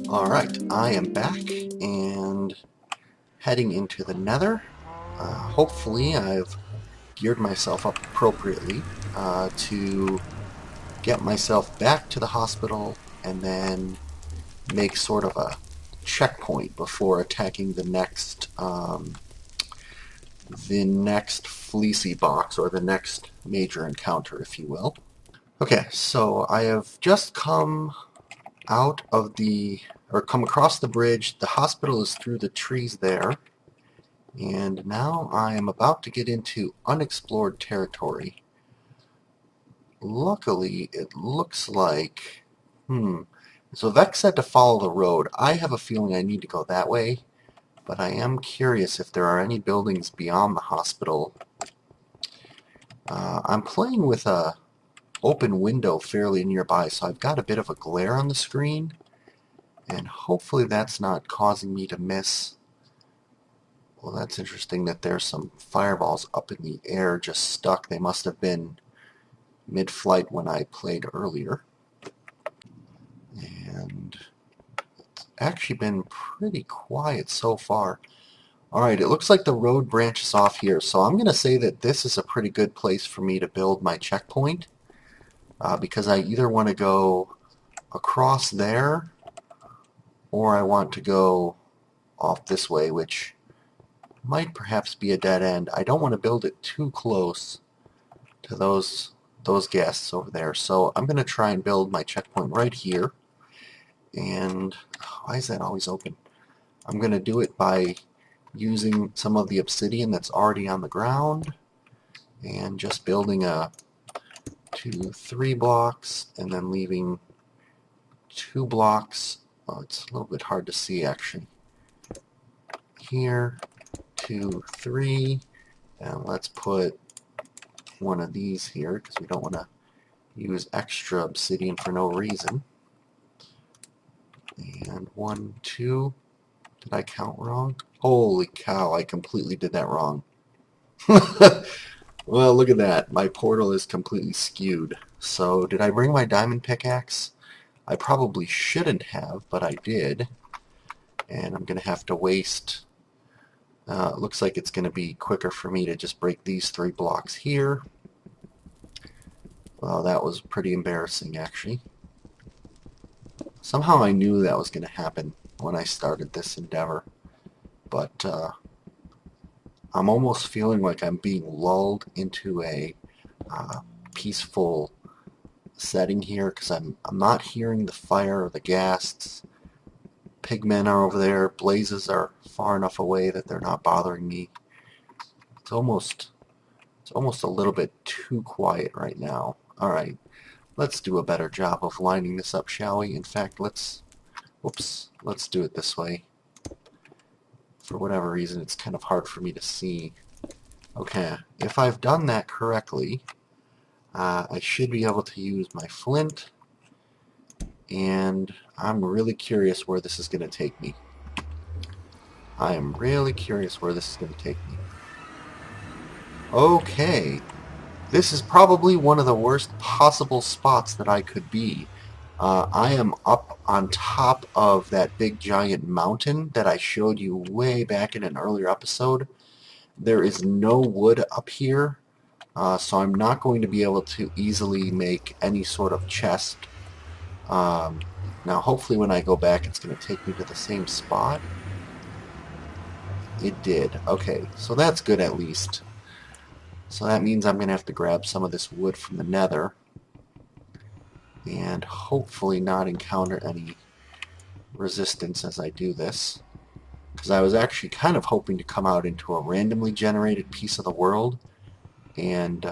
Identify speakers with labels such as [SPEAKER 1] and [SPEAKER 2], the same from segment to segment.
[SPEAKER 1] Alright, I am back and heading into the Nether. Hopefully I've geared myself up appropriately to get myself back to the hospital and then make sort of a checkpoint before attacking the next fleecy box, or the next major encounter, if you will. Okay, so I have just come come across the bridge. The hospital is through the trees there, and now I am about to get into unexplored territory. Luckily, it looks like, so Vex said to follow the road. I have a feeling I need to go that way, but I am curious if there are any buildings beyond the hospital. I'm playing with a open window fairly nearby, so I've got a bit of a glare on the screen, and hopefully that's not causing me to miss. Well, that's interesting that there's some fireballs up in the air just stuck. They must have been mid-flight when I played earlier. And it's actually been pretty quiet so far. Alright, it looks like the road branches off here, so I'm going to say that this is a pretty good place for me to build my checkpoint, because I either want to go across there, or I want to go off this way, which might perhaps be a dead end. I don't want to build it too close to those guests over there, so I'm going to try and build my checkpoint right here. And why is that always open? I'm going to do it by using some of the obsidian that's already on the ground and just building a 2-3 blocks and then leaving 2 blocks. Oh, it's a little bit hard to see actually. Here, 2, 3, and let's put one of these here because we don't want to use extra obsidian for no reason. And 1, 2. Did I count wrong? Holy cow, I completely did that wrong. Well, look at that. My portal is completely skewed. So, did I bring my diamond pickaxe? I probably shouldn't have, but I did. And I'm going to have to waste... it looks like it's going to be quicker for me to just break these 3 blocks here. Well, that was pretty embarrassing, actually. Somehow I knew that was going to happen when I started this endeavor, but I'm almost feeling like I'm being lulled into a peaceful setting here because I'm not hearing the fire or the ghasts. Pigmen are over there. Blazes are far enough away that they're not bothering me. It's almost a little bit too quiet right now. All right. Let's do a better job of lining this up, shall we? In fact, let's do it this way. For whatever reason, it's kind of hard for me to see. Okay, if I've done that correctly, I should be able to use my flint, and I'm really curious where this is going to take me. I am really curious where this is going to take me. Okay. This is probably one of the worst possible spots that I could be. I am up on top of that big giant mountain that I showed you way back in an earlier episode. There is no wood up here, so I'm not going to be able to easily make any sort of chest. Now hopefully when I go back it's going to take me to the same spot. It did. Okay, so that's good at least. So that means I'm going to have to grab some of this wood from the nether and hopefully not encounter any resistance as I do this. Because I was actually kind of hoping to come out into a randomly generated piece of the world and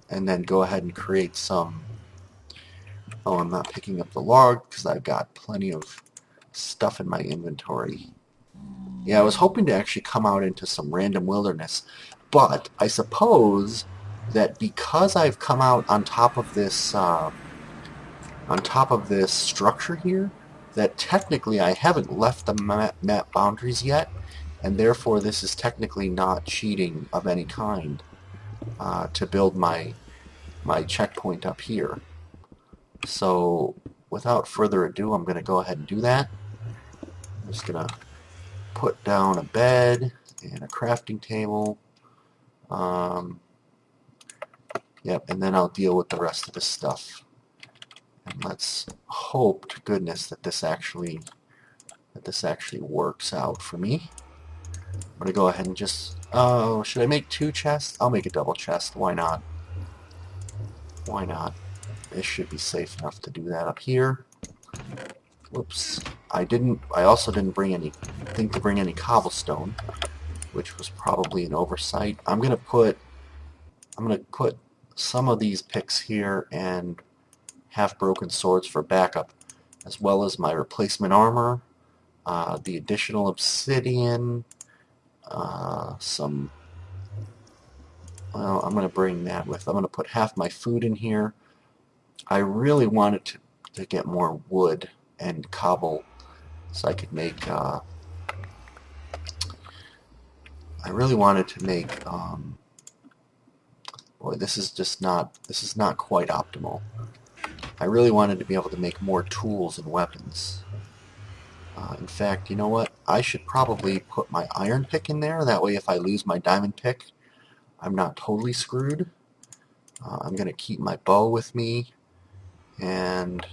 [SPEAKER 1] then go ahead and create some... Oh, I'm not picking up the log because I've got plenty of stuff in my inventory. Yeah, I was hoping to actually come out into some random wilderness. But I suppose that because I've come out on top of this structure here, that technically I haven't left the map boundaries yet, and therefore this is technically not cheating of any kind to build my my checkpoint up here. So without further ado, I'm going to go ahead and do that. I'm just going to put down a bed and a crafting table. Yep, and then I'll deal with the rest of this stuff. And let's hope to goodness that this actually works out for me. I'm gonna go ahead and just should I make 2 chests? I'll make a double chest. Why not? Why not? This should be safe enough to do that up here. Whoops. I also didn't think to bring any cobblestone, which was probably an oversight. I'm gonna put some of these picks here and half-broken swords for backup, as well as my replacement armor, the additional obsidian, well, I'm going to bring that with. I'm going to put half my food in here. I really wanted to get more wood and cobble so I could make, I really wanted to make, boy, this is not quite optimal. I really wanted to be able to make more tools and weapons. In fact, you know what? I should probably put my iron pick in there. That way if I lose my diamond pick, I'm not totally screwed. I'm going to keep my bow with me. And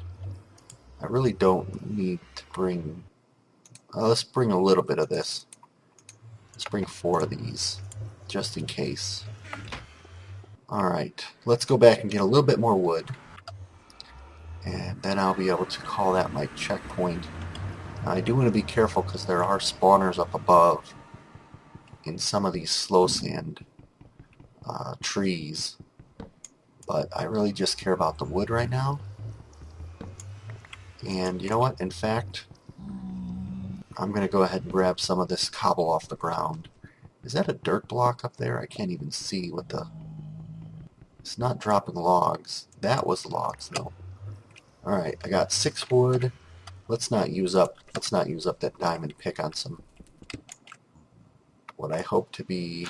[SPEAKER 1] I really don't need to bring... let's bring a little bit of this. Let's bring 4 of these, just in case. Alright, let's go back and get a little bit more wood. And then I'll be able to call that my checkpoint. I do want to be careful because there are spawners up above in some of these slow sand trees. But I really just care about the wood right now. And you know what? In fact, I'm going to go ahead and grab some of this cobble off the ground. Is that a dirt block up there? I can't even see what the... It's not dropping logs. That was logs, though. Alright, I got 6 wood. Let's not use up that diamond pick on some... what I hope to be...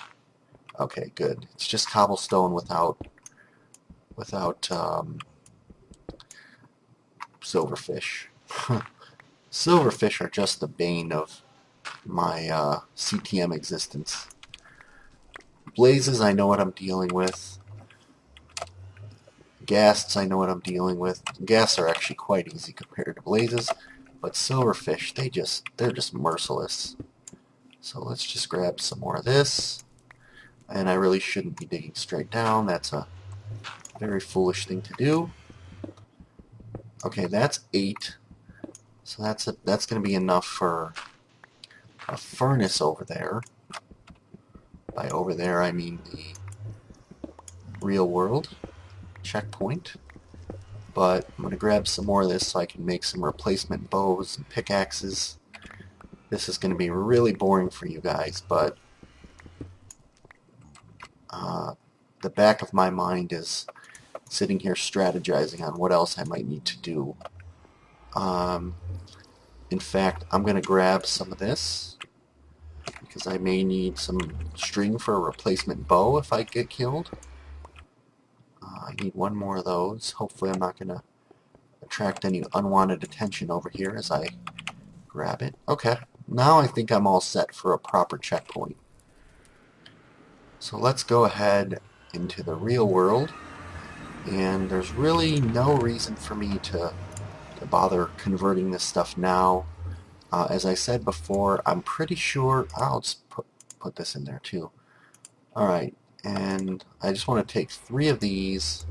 [SPEAKER 1] Okay, good. It's just cobblestone without silverfish. Silverfish are just the bane of my CTM existence. Blazes, I know what I'm dealing with. Ghasts, I know what I'm dealing with. Ghasts are actually quite easy compared to blazes, but silverfish, they're just merciless. So let's just grab some more of this. And I really shouldn't be digging straight down. That's a very foolish thing to do. Okay, that's 8. So that's going to be enough for a furnace over there. By over there, I mean the real world checkpoint. But I'm going to grab some more of this so I can make some replacement bows and pickaxes. This is going to be really boring for you guys, but the back of my mind is sitting here strategizing on what else I might need to do. In fact, I'm going to grab some of this because I may need some string for a replacement bow if I get killed. I need 1 more of those. Hopefully I'm not going to attract any unwanted attention over here as I grab it. Okay, now I think I'm all set for a proper checkpoint. So let's go ahead into the real world. And there's really no reason for me to bother converting this stuff now. As I said before, I'm pretty sure... I'll just put this in there too. Alright, and I just want to take 3 of these.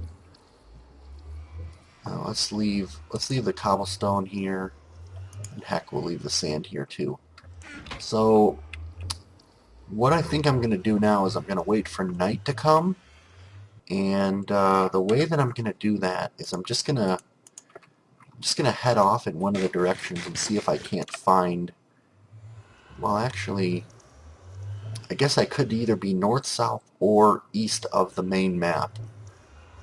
[SPEAKER 1] Let's leave the cobblestone here. And heck, we'll leave the sand here too. So, what I think I'm going to do now is I'm going to wait for night to come. And the way that I'm going to do that is I'm just going to head off in one of the directions and see if I can't find... Well, actually, I guess I could either be north, south, or east of the main map.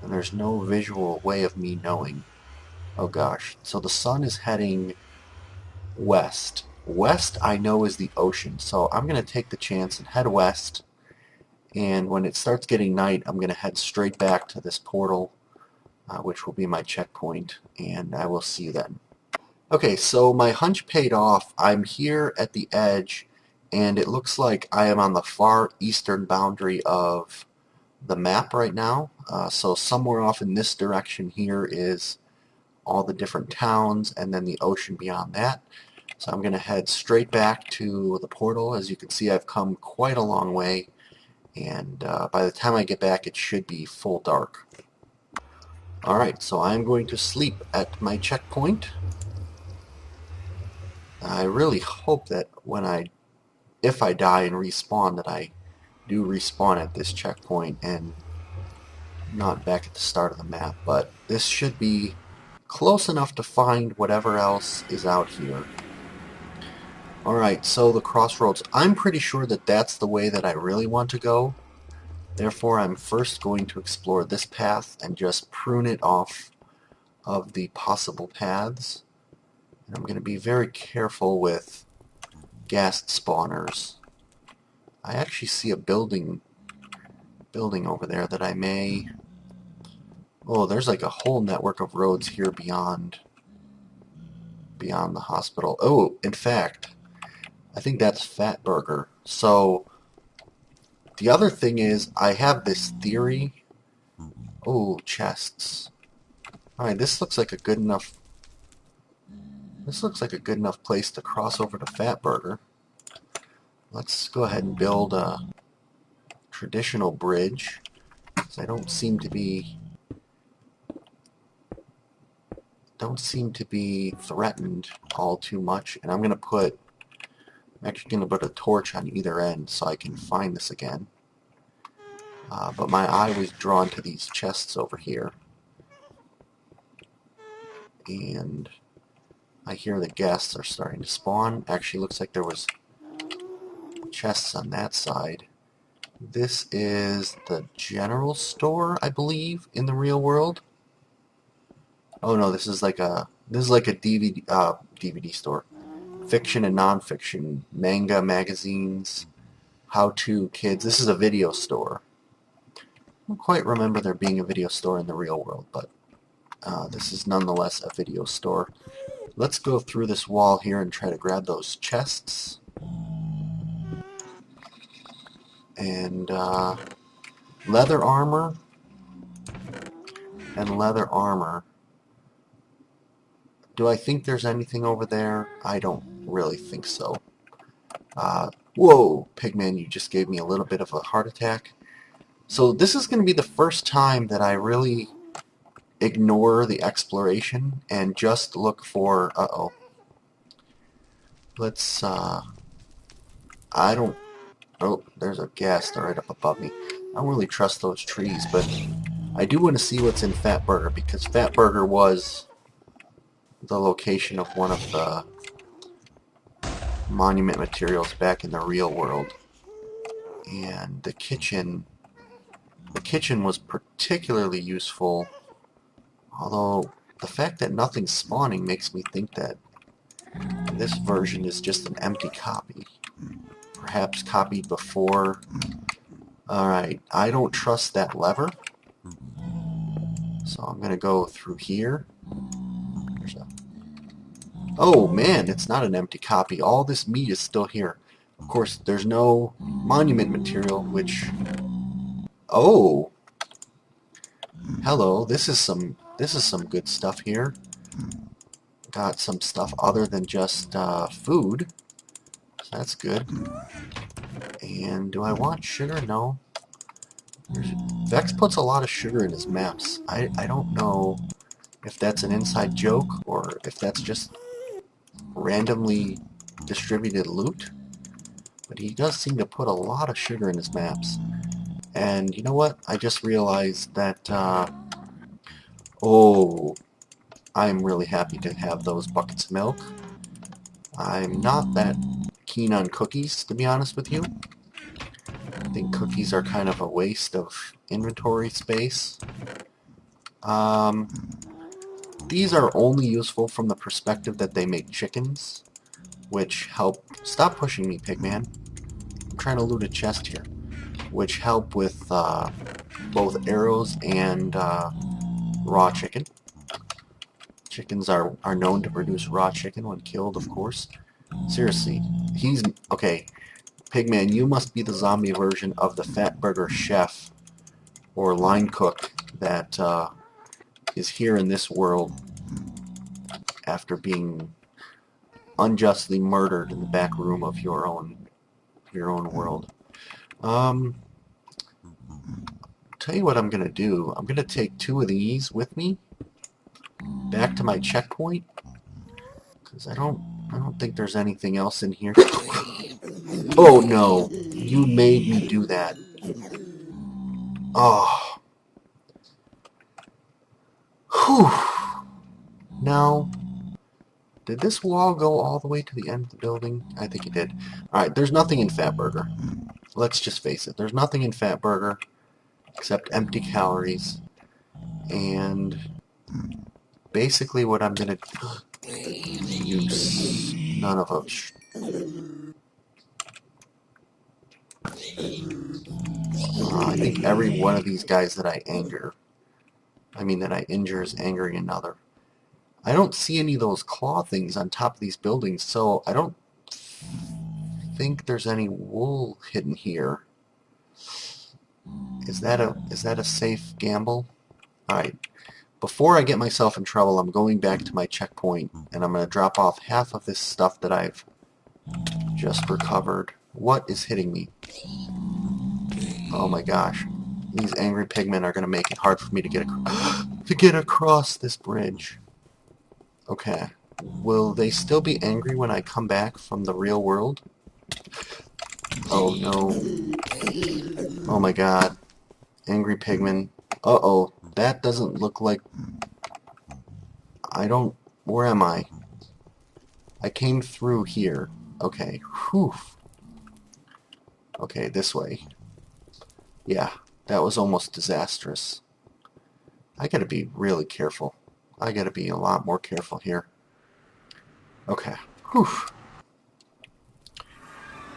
[SPEAKER 1] And there's no visual way of me knowing. Oh gosh. So the sun is heading west. West, I know, is the ocean. So I'm going to take the chance and head west. And when it starts getting night, I'm going to head straight back to this portal which will be my checkpoint, and I will see you then. Okay, so my hunch paid off. I'm here at the edge, and it looks like I am on the far eastern boundary of the map right now. So somewhere off in this direction here is all the different towns, and then the ocean beyond that. So I'm going to head straight back to the portal. As you can see, I've come quite a long way, and by the time I get back, it should be full dark. Alright, so I'm going to sleep at my checkpoint. I really hope that if I die and respawn, that I do respawn at this checkpoint and not back at the start of the map, but this should be close enough to find whatever else is out here. Alright, so the crossroads. I'm pretty sure that that's the way that I really want to go. Therefore, I'm first going to explore this path and just prune it off of the possible paths. And I'm going to be very careful with ghast spawners. I actually see a building over there that I may... Oh, there's like a whole network of roads here beyond the hospital. Oh, in fact, I think that's Fatburger. So, the other thing is, I have this theory. Oh, chests. Alright, this looks like a good enough place to cross over to Fatburger. Let's go ahead and build a traditional bridge, because I don't seem to be threatened all too much. And I'm actually gonna put a torch on either end so I can find this again. But my eye was drawn to these chests over here, and I hear the ghasts are starting to spawn. Actually, looks like there was chests on that side. This is the general store, I believe, in the real world. Oh no, this is like a DVD store. Fiction and non-fiction, manga, magazines, how-to kids. This is a video store. I don't quite remember there being a video store in the real world, but this is nonetheless a video store. Let's go through this wall here and try to grab those chests. And leather armor and leather armor. Do I think there's anything over there? I don't really think so. Whoa, Pigman, you just gave me a little bit of a heart attack. So this is going to be the first time that I really ignore the exploration and just look for... Uh-oh. Let's, I don't... Oh, there's a ghast right up above me. I don't really trust those trees, but I do want to see what's in Fatburger, because Fatburger was the location of one of the monument materials back in the real world. And the kitchen was particularly useful, although the fact that nothing's spawning makes me think that this version is just an empty copy. Perhaps copied before. Alright, I don't trust that lever, so I'm gonna go through here. Oh man, it's not an empty copy. All this meat is still here. Of course, there's no monument material, which... Oh! Hello, this is some good stuff here. Got some stuff other than just food. So that's good. And do I want sugar? No. Vex puts a lot of sugar in his maps. I don't know if that's an inside joke or if that's just randomly distributed loot, but he does seem to put a lot of sugar in his maps. And you know what? I just realized that, oh, I'm really happy to have those buckets of milk. I'm not that keen on cookies, to be honest with you. I think cookies are kind of a waste of inventory space. These are only useful from the perspective that they make chickens, which help... Stop pushing me, Pigman. I'm trying to loot a chest here. Which help with both arrows and raw chicken. Chickens are known to produce raw chicken when killed, of course. Seriously, he's... Okay, Pigman, you must be the zombie version of the Fat Burger chef or line cook that is here in this world after being unjustly murdered in the back room of your own world. Tell you what I'm gonna do. I'm gonna take 2 of these with me back to my checkpoint because I don't think there's anything else in here. Oh no! You made me do that. Oh. Whew. Now, did this wall go all the way to the end of the building? I think it did. Alright, there's nothing in Fatburger. Let's just face it. There's nothing in Fatburger except empty calories. And basically what I'm going to use... None of them. I think every one of these guys that I injure is angering another. I don't see any of those claw things on top of these buildings, so I don't think there's any wool hidden here. Is that a safe gamble? Alright. Before I get myself in trouble, I'm going back to my checkpoint, and I'm going to drop off half of this stuff that I've just recovered. What is hitting me? Oh my gosh. These angry pigmen are going to make it hard for me to get across this bridge. Okay. Will they still be angry when I come back from the real world? Oh no. Oh my god. Angry pigmen. Uh-oh. That doesn't look like... Where am I? I came through here. Okay. Whew. Okay, this way. Yeah, that was almost disastrous. I gotta be really careful. I gotta be a lot more careful here. Okay. Whew.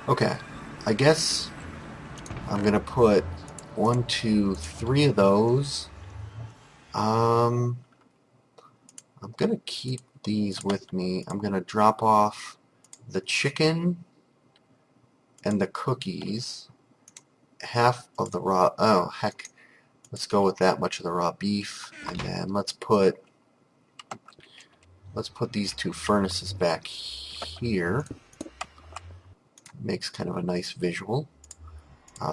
[SPEAKER 1] Okay. I guess I'm gonna put 1, 2, 3 of those. I'm gonna keep these with me. I'm gonna drop off the chicken and the cookies. Half of the raw... Oh, heck. Let's go with that much of the raw beef. And then let's put these 2 furnaces back here. Makes kind of a nice visual.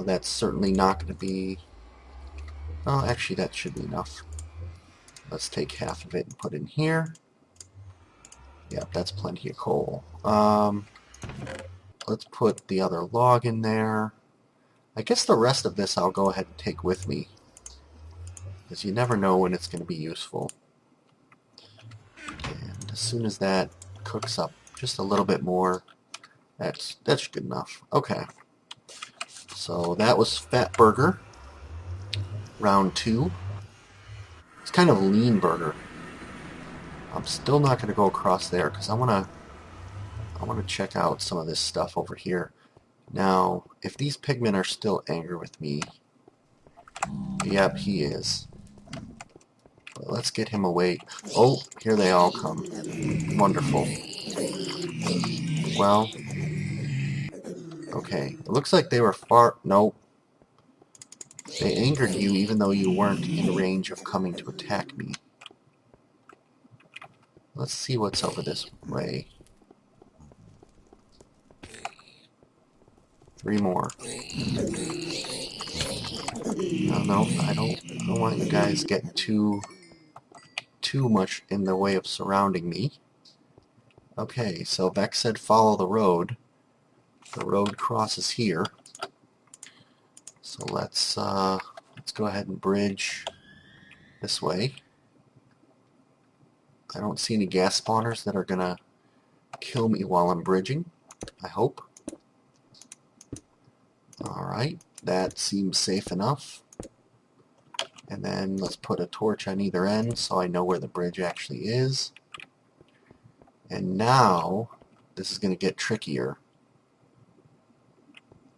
[SPEAKER 1] That's certainly not going to be... Oh, actually that should be enough. Let's take half of it and put in here. Yep, that's plenty of coal. Let's put the other log in there. I guess the rest of this I'll go ahead and take with me, because you never know when it's going to be useful. And as soon as that cooks up just a little bit more, that's good enough. Okay. So that was Fat Burger, round 2. It's kind of lean burger. I'm still not going to go across there because I want to check out some of this stuff over here. Now, if these pigmen are still angry with me, yep, he is. But let's get him away. Oh, here they all come. Wonderful. Well, okay. It looks like they were far... Nope. They angered you even though you weren't in range of coming to attack me. Let's see what's over this way. 3 more. No, I don't want you guys getting too much in the way of surrounding me. Okay, so Vex said follow the road. The road crosses here. So let's go ahead and bridge this way. I don't see any gas spawners that are gonna kill me while I'm bridging, I hope. Alright, that seems safe enough. And then let's put a torch on either end so I know where the bridge actually is. And now, this is going to get trickier.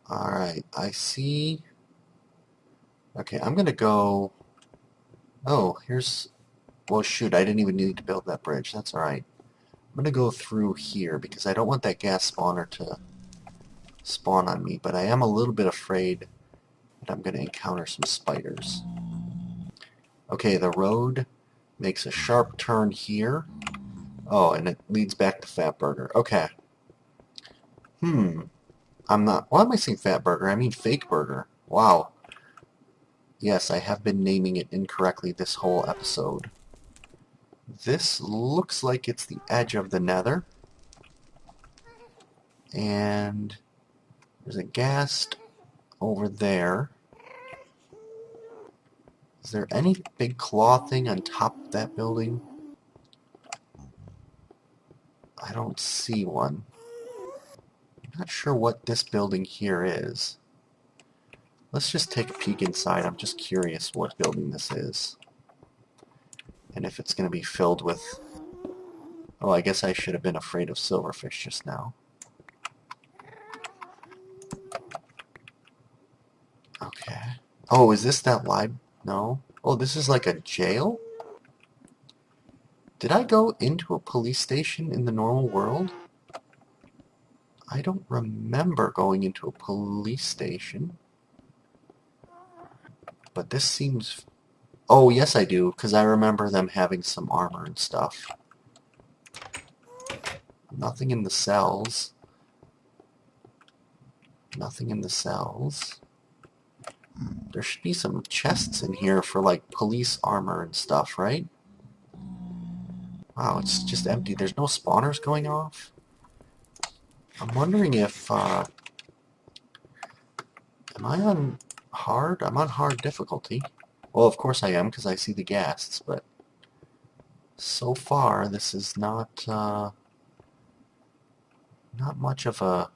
[SPEAKER 1] Alright, I see... Okay, I'm going to go... Oh, here's Well, shoot, I didn't even need to build that bridge. That's alright. I'm going to go through here because I don't want that gas spawner to spawn on me, but I am a little bit afraid that I'm going to encounter some spiders. Okay, the road makes a sharp turn here. Oh, and it leads back to Fatburger. Okay. I'm not... Why am I saying Fatburger? I mean Fake Burger. Wow. Yes, I have been naming it incorrectly this whole episode. This looks like it's the edge of the nether. And there's a ghast over there. Is there any big claw thing on top of that building? I don't see one. I'm not sure what this building here is. Let's just take a peek inside. I'm just curious what building this is. And if it's going to be filled with... Oh, I guess I should have been afraid of silverfish just now. Okay. Oh, is this that live... No. Oh, this is like a jail? Did I go into a police station in the normal world? I don't remember going into a police station. But this seems... Oh, yes I do, because I remember them having some armor and stuff. Nothing in the cells. Nothing in the cells. There should be some chests in here for, like, police armor and stuff, right? Wow, it's just empty. There's no spawners going off? I'm wondering if, am I on hard? I'm on hard difficulty. Well, of course I am, because I see the ghasts, but so far this is not much of a